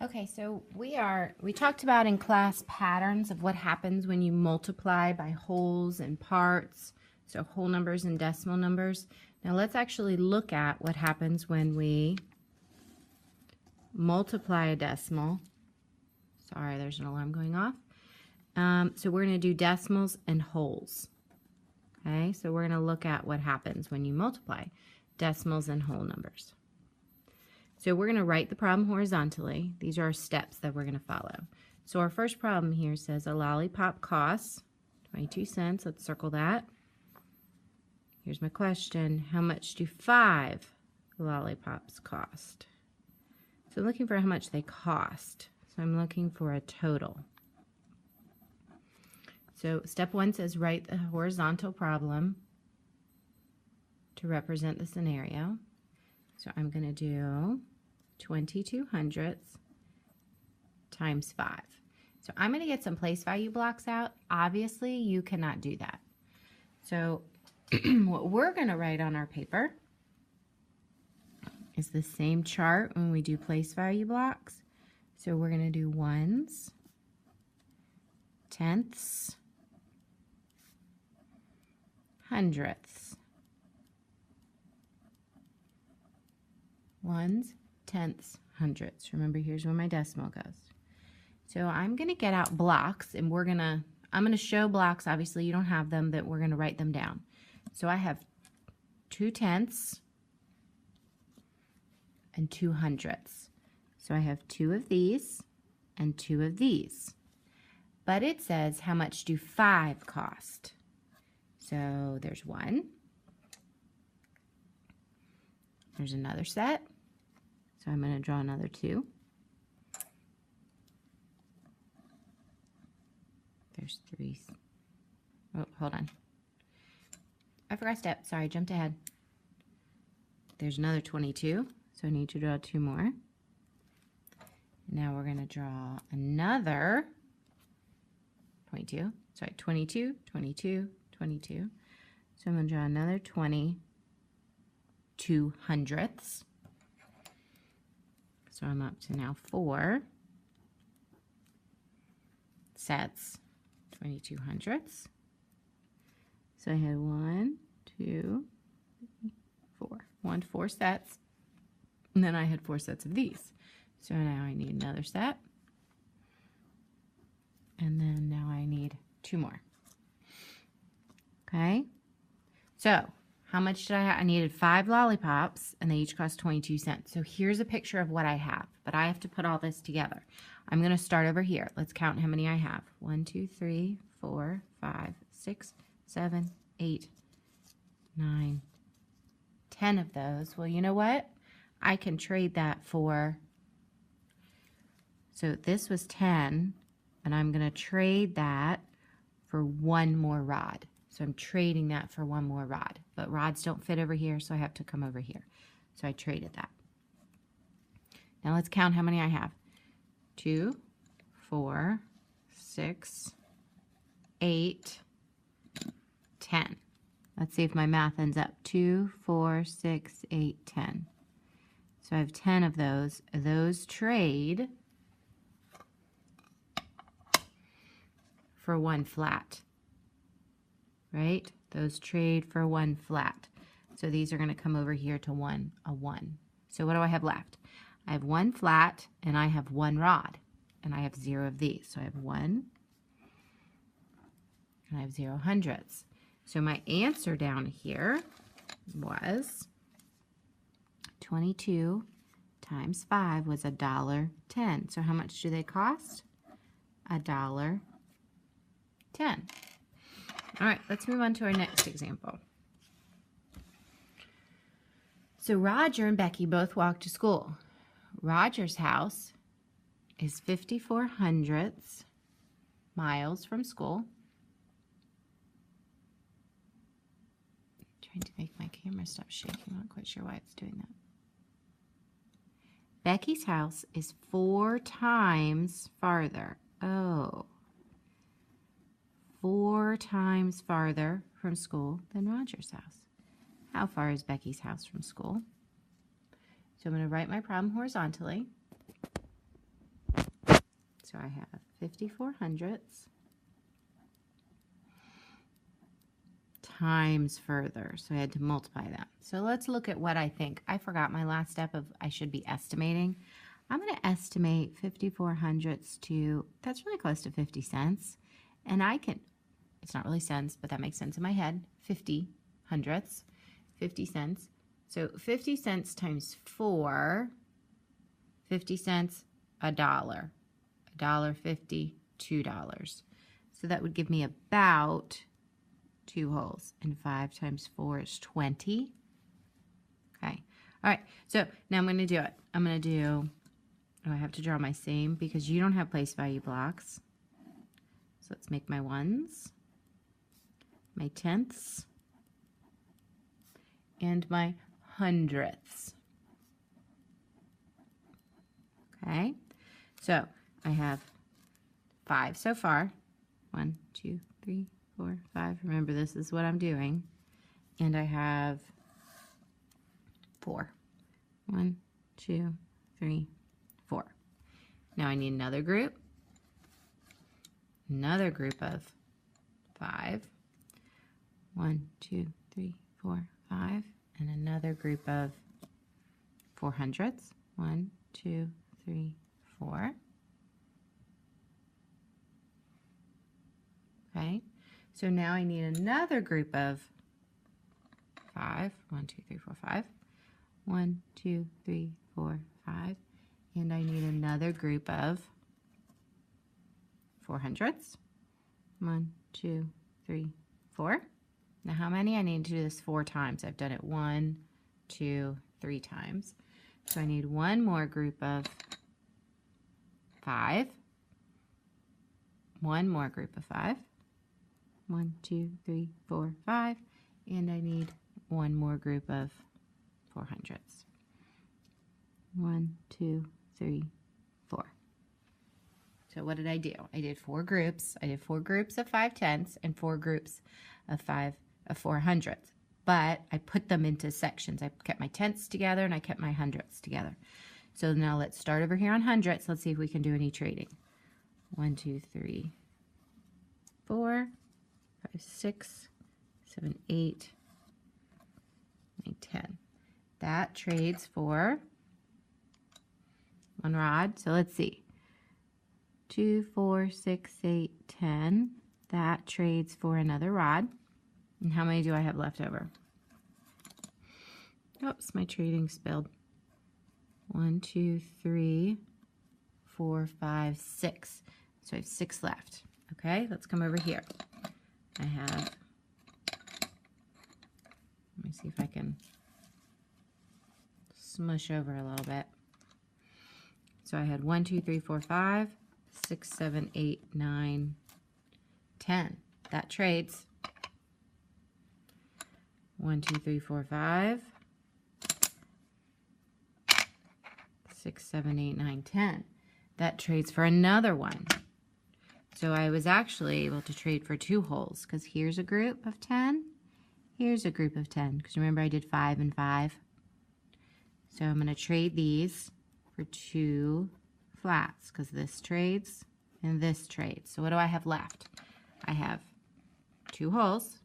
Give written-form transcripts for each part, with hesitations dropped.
Okay, so we talked about in class patterns of what happens when you multiply by wholes and parts, so whole numbers and decimal numbers. Now let's actually look at what happens when we multiply a decimal. Sorry, there's an alarm going off. So we're going to do decimals and wholes. Okay, so we're going to look at what happens when you multiply decimals and whole numbers. So we're going to write the problem horizontally. These are our steps that we're going to follow. So our first problem here says a lollipop costs 22 cents. Let's circle that. Here's my question. How much do 5 lollipops cost? So I'm looking for how much they cost. So I'm looking for a total. So step 1 says write the horizontal problem to represent the scenario. So I'm going to do 22 hundredths times 5. So I'm going to get some place value blocks out. Obviously, you cannot do that. So what we're going to write on our paper is the same chart when we do place value blocks. So we're going to do ones, tenths, hundredths. Ones, tenths, hundredths. Remember, here's where my decimal goes. So I'm going to get out blocks, and I'm going to show blocks. Obviously, you don't have them, but we're going to write them down. So I have 2 tenths and 2 hundredths. So I have 2 of these and 2 of these. But it says, how much do 5 cost? So there's 1. There's another set. So I'm going to draw another 2. There's 3. Oh, hold on. I forgot a step. Sorry, jumped ahead. There's another 22. So I need to draw 2 more. Now we're going to draw another 22. Sorry, 22, 22, 22. So I'm going to draw another 22 hundredths. So I'm up to now 4 sets, 22 hundredths. So I had 1, 2, 3, 4. 4 sets. And then I had 4 sets of these. So now I need another set. And then now I need 2 more. Okay. So how much did I have? I needed 5 lollipops, and they each cost 22 cents. So here's a picture of what I have, but I have to put all this together. I'm going to start over here. Let's count how many I have. 1, 2, 3, 4, 5, 6, 7, 8, 9, 10 of those. Well, you know what? I can trade that for, so this was 10, and I'm going to trade that for 1 more rod. So I'm trading that for 1 more rod. But rods don't fit over here, so I have to come over here. So I traded that. Now let's count how many I have. 2, 4, 6, 8, 10. Let's see if my math ends up. 2, 4, 6, 8, 10. So I have 10 of those. Those trade for 1 flat. Right? Those trade for 1 flat. So these are going to come over here to 1, a 1. So what do I have left? I have 1 flat, and I have 1 rod. And I have 0 of these. So I have 1, and I have 0 hundredths. So my answer down here was 22 times 5 was $1.10. So how much do they cost? $1.10. All right, let's move on to our next example. So Roger and Becky both walk to school. Roger's house is 54 hundredths miles from school. I'm trying to make my camera stop shaking. I'm not quite sure why it's doing that. Becky's house is 4 times farther. Oh. 4 times farther from school than Roger's house. How far is Becky's house from school? So I'm going to write my problem horizontally. so I have 54 hundredths times further. So I had to multiply that. So let's look at what I think. I forgot my last step of I should be estimating. I'm going to estimate 54 hundredths to, that's really close to 50 cents. And I can, it's not really cents, but that makes sense in my head. 50 hundredths, 50 cents. So 50 cents times 4, 50 cents, $1, $1.50, $2. So that would give me about 2 wholes. And 5 times 4 is 20. Okay. All right. So now I'm going to do it. I'm going to do, oh, I have to draw my same because you don't have place value blocks. So let's make my ones, my tenths, and my hundredths. Okay, so I have 5 so far. 1, 2, 3, 4, 5. Remember, this is what I'm doing. And I have 4. 1, 2, 3, 4. Now I need another group of 5. 1, 2, 3, 4, 5. And another group of 4 hundredths. 1, 2, 3, 4. Okay, so now I need another group of 5. 1, 2, 3, 4, 5. 1, 2, 3, 4, 5. And I need another group of 4 hundredths. 1, 2, 3, 4. Now how many? I need to do this 4 times. I've done it 1, 2, 3 times. So I need one more group of 5. One more group of 5. 1, 2, 3, 4, 5. And I need one more group of 4 hundredths. 1, 2, 3, 4. So what did I do? I did 4 groups. I did 4 groups of 5 tenths and 4 groups of 4 hundredths. But I put them into sections. I kept my tenths together and I kept my hundredths together. So now let's start over here on hundredths. Let's see if we can do any trading. 1, 2, 3, 4, 5, 6, 7, 8, 9, 10. That trades for 1 rod. So let's see. 2, 4, 6, 8, 10. That trades for another rod. And how many do I have left over? Oops, my trading spilled. 1, 2, 3, 4, 5, 6. So I have 6 left. Okay, let's come over here. I have, let me see if I can smush over a little bit. So I had 1, 2, 3, 4, 5, 6, 7, 8, 9, 10. That trades. 1, 2, 3, 4, 5, 6, 7, 8, 9, 10. That trades for another one. So I was actually able to trade for 2 holes because here's a group of 10. Here's a group of 10 because remember I did 5 and 5. So I'm going to trade these for 2 flats because this trades and this trades. So what do I have left? I have 2 holes.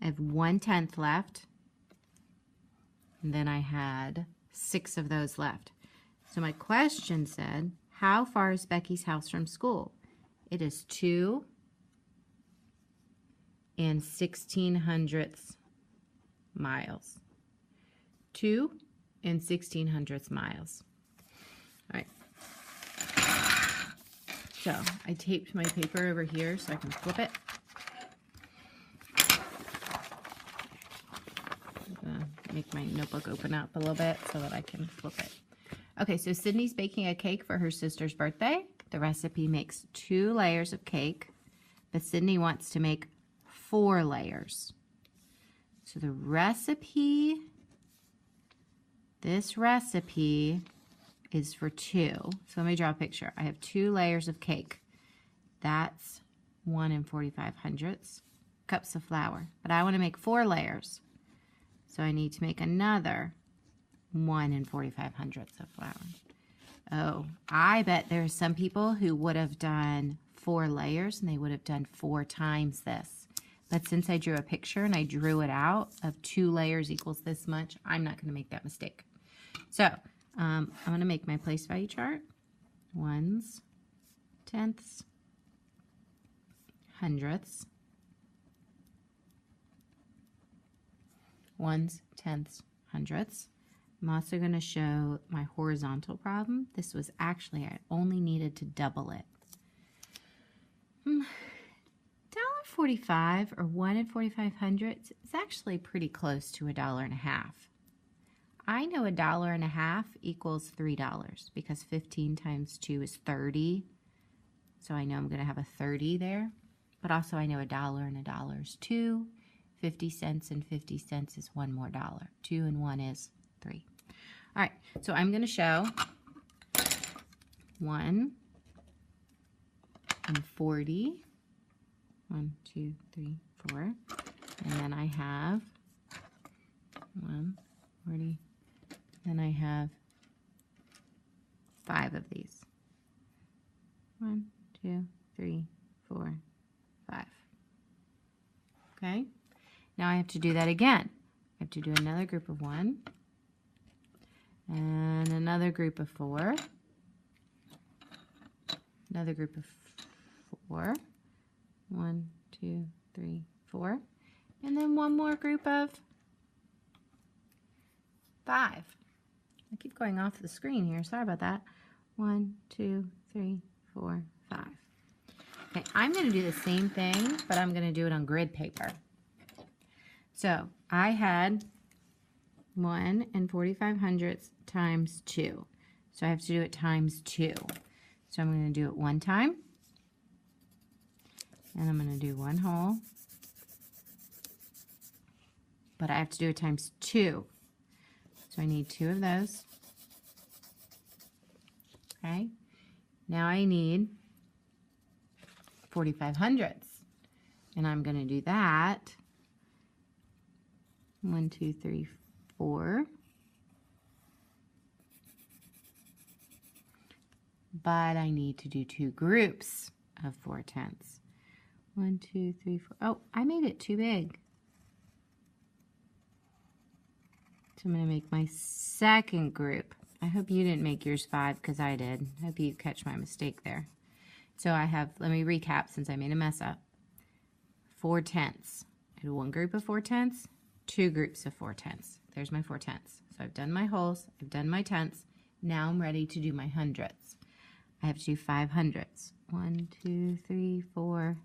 I have 1/10 left. And then I had 6 of those left. So my question said, how far is Becky's house from school? It is 2 1600ths miles. 2 1600ths miles. All right. So I taped my paper over here so I can flip it. Make my notebook open up a little bit so that I can flip it. Okay, so Sydney's baking a cake for her sister's birthday. The recipe makes 2 layers of cake, but Sydney wants to make 4 layers. So the recipe, this recipe is for 2. So let me draw a picture. I have 2 layers of cake. That's 1 45 hundredths cups of flour. But I want to make 4 layers. So I need to make another 1 45 hundredths of flour. Oh, I bet there's some people who would have done 4 layers and they would have done 4 times this. But since I drew a picture and I drew it out of 2 layers equals this much, I'm not going to make that mistake. So I'm going to make my place value chart. Ones, tenths, hundredths, ones, tenths, hundredths. I'm also going to show my horizontal problem. This was actually, I only needed to double it. $1.45 or 1 45 hundredths is actually pretty close to $1.50. I know $1.50 equals $3 because 15 times 2 is 30. So I know I'm going to have a 30 there. But also I know $1 and $1 is 2. 50 cents and 50 cents is one more dollar. 2 and 1 is 3. All right, so I'm going to show 1 and 40. 1, 2, 3, 4. And then I have 1, 40. Then I have 5 of these. 1, 2, 3, 4, 5. Okay. Now I have to do that again. I have to do another group of 1 and another group of 4. Another group of 4. 1, 2, 3, 4. And then one more group of 5. I keep going off the screen here. Sorry about that. 1, 2, 3, 4, 5. Okay, I'm going to do the same thing, but I'm going to do it on grid paper. So I had 1 and 45 hundredths times 2. So I have to do it times 2. So I'm going to do it one time. And I'm going to do one whole. But I have to do it times 2. So I need 2 of those. Okay. Now I need 45 hundredths. And I'm going to do that 1, 2, 3, 4. But I need to do 2 groups of 4 tenths. 1, 2, 3, 4. Oh, I made it too big. So I'm going to make my second group. I hope you didn't make yours 5 because I did. I hope you catch my mistake there. So I have, let me recap since I made a mess up. 4 tenths. I did 1 group of 4 tenths, 2 groups of 4 tenths. There's my 4 tenths. So I've done my wholes, I've done my tenths. Now I'm ready to do my hundredths. I have to do 5 hundredths. 1, 2, 3, 4,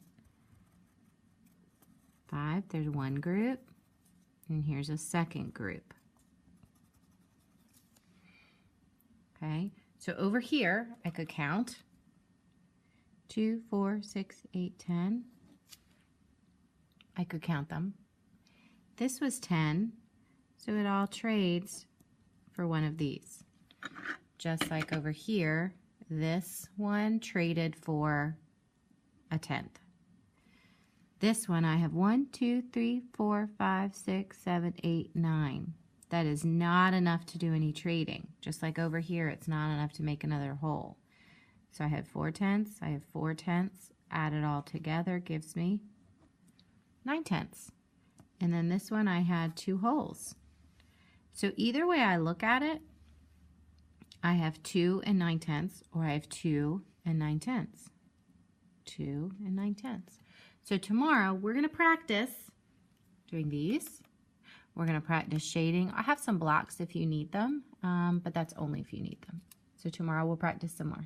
5. There's 1 group. And here's a second group. Okay, so over here I could count 2, 4, 6, 8, 10. I could count them. This was 10, so it all trades for one of these. Just like over here, this one traded for a tenth. This one I have 1, 2, 3, 4, 5, 6, 7, 8, 9. That is not enough to do any trading. Just like over here, it's not enough to make another whole. So I have 4 tenths, I have 4 tenths. Add it all together gives me 9 tenths. And then this one I had 2 wholes. So either way I look at it, I have 2 and 9 tenths, or I have 2 and 9 tenths. 2 and 9 tenths. So tomorrow we're going to practice doing these. We're going to practice shading. I have some blocks if you need them, but that's only if you need them. So tomorrow we'll practice some more.